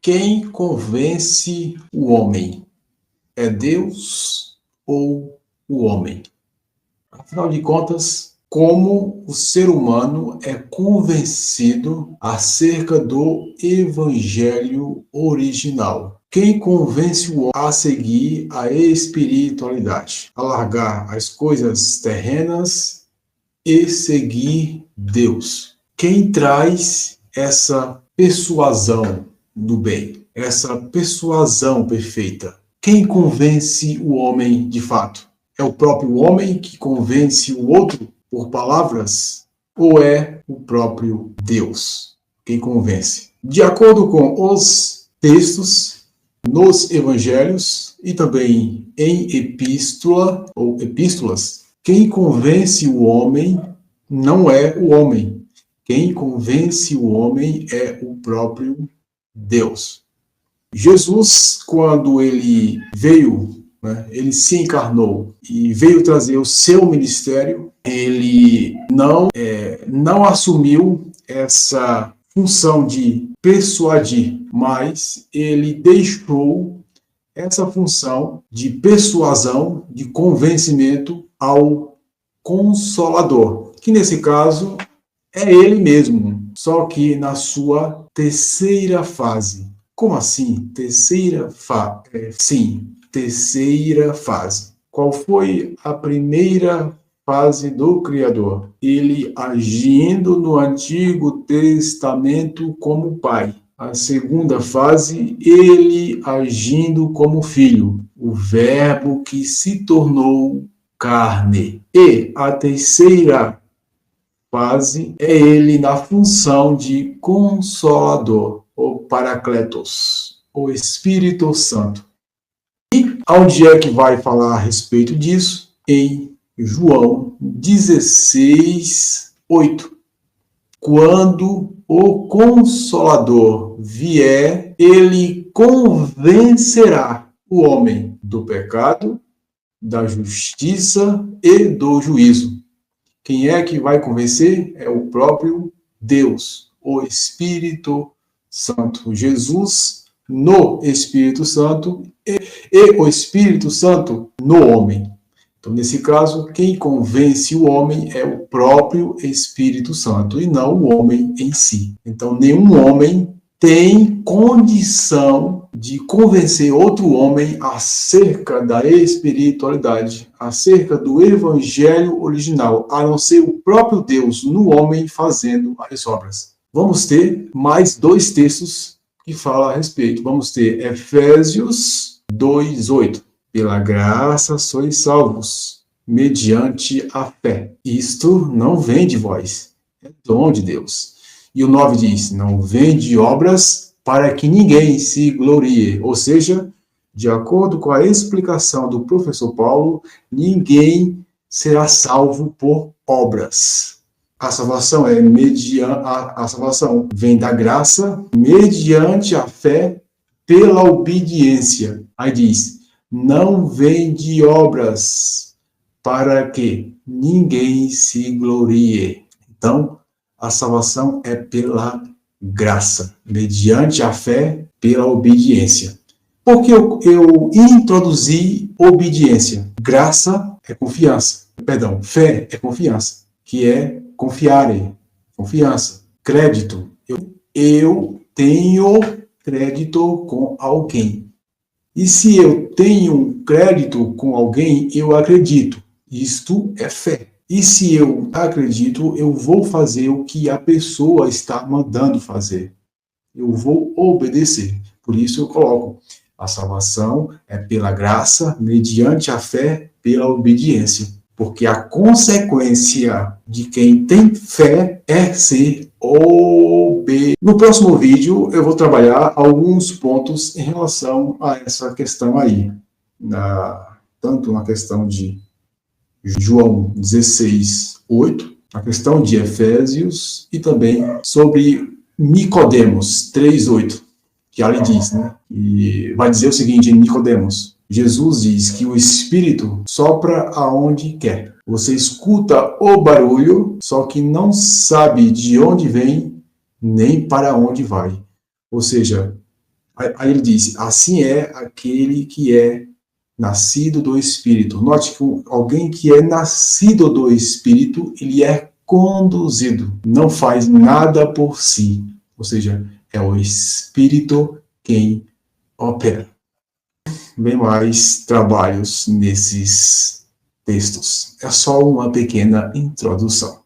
Quem convence o homem? É Deus ou o homem? Afinal de contas, como o ser humano é convencido acerca do evangelho original? Quem convence o homem a seguir a espiritualidade, a largar as coisas terrenas e seguir Deus? Quem traz essa persuasão do bem, essa persuasão perfeita? Quem convence o homem de fato? É o próprio homem que convence o outro por palavras? Ou é o próprio Deus quem convence? De acordo com os textos nos evangelhos e também em epístola ou epístolas, quem convence o homem não é o homem. Quem convence o homem é o próprio Deus. Jesus, quando ele veio, ele se encarnou e veio trazer o seu ministério, ele não assumiu essa função de persuadir, mas ele deixou essa função de persuasão, de convencimento ao Consolador, que nesse caso é ele mesmo, só que na sua terceira fase. Como assim? Terceira fase. Qual foi a primeira fase do Criador? Ele agindo no Antigo Testamento como pai. A segunda fase, ele agindo como filho, o Verbo que se tornou carne. E a terceira fase é ele na função de Consolador, o Paracletos, o Espírito Santo. E onde é que vai falar a respeito disso? Em João 16, 8. Quando o Consolador vier, ele convencerá o homem do pecado, da justiça e do juízo. Quem é que vai convencer? É o próprio Deus, o Espírito Santo. Jesus no Espírito Santo e o Espírito Santo no homem. Então, nesse caso, quem convence o homem é o próprio Espírito Santo e não o homem em si. Então, nenhum homem tem condição de convencer outro homem acerca da espiritualidade, acerca do evangelho original, a não ser o próprio Deus no homem fazendo as obras. Vamos ter mais dois textos que falam a respeito. Vamos ter Efésios 2:8. Pela graça sois salvos, mediante a fé. Isto não vem de vós, é dom de Deus. E o 9 diz, não vem de obras para que ninguém se glorie. Ou seja, de acordo com a explicação do professor Paulo, ninguém será salvo por obras. A salvação a salvação vem da graça, mediante a fé, pela obediência. Aí diz, não vem de obras para que ninguém se glorie. Então, a salvação é pela graça, mediante a fé, pela obediência. Porque eu introduzi obediência. Graça é confiança. Perdão, fé é confiança, que é confiare, confiança. Crédito, eu tenho crédito com alguém. E se eu tenho crédito com alguém, eu acredito. Isto é fé. E se eu acredito, eu vou fazer o que a pessoa está mandando fazer. Eu vou obedecer. Por isso eu coloco, a salvação é pela graça, mediante a fé, pela obediência. Porque a consequência de quem tem fé é ser obediente. No próximo vídeo, eu vou trabalhar alguns pontos em relação a essa questão aí. Tanto na questão de João 16:8, a questão de Efésios e também sobre Nicodemos 3:8, que ali diz, E vai dizer o seguinte em Nicodemos: Jesus diz que o Espírito sopra aonde quer. Você escuta o barulho, só que não sabe de onde vem nem para onde vai. Ou seja, Aí ele diz, assim é aquele que é nascido do Espírito. Note que alguém que é nascido do Espírito, ele é conduzido, não faz nada por si. Ou seja, é o Espírito quem opera. Bem mais trabalhos nesses textos. É só uma pequena introdução.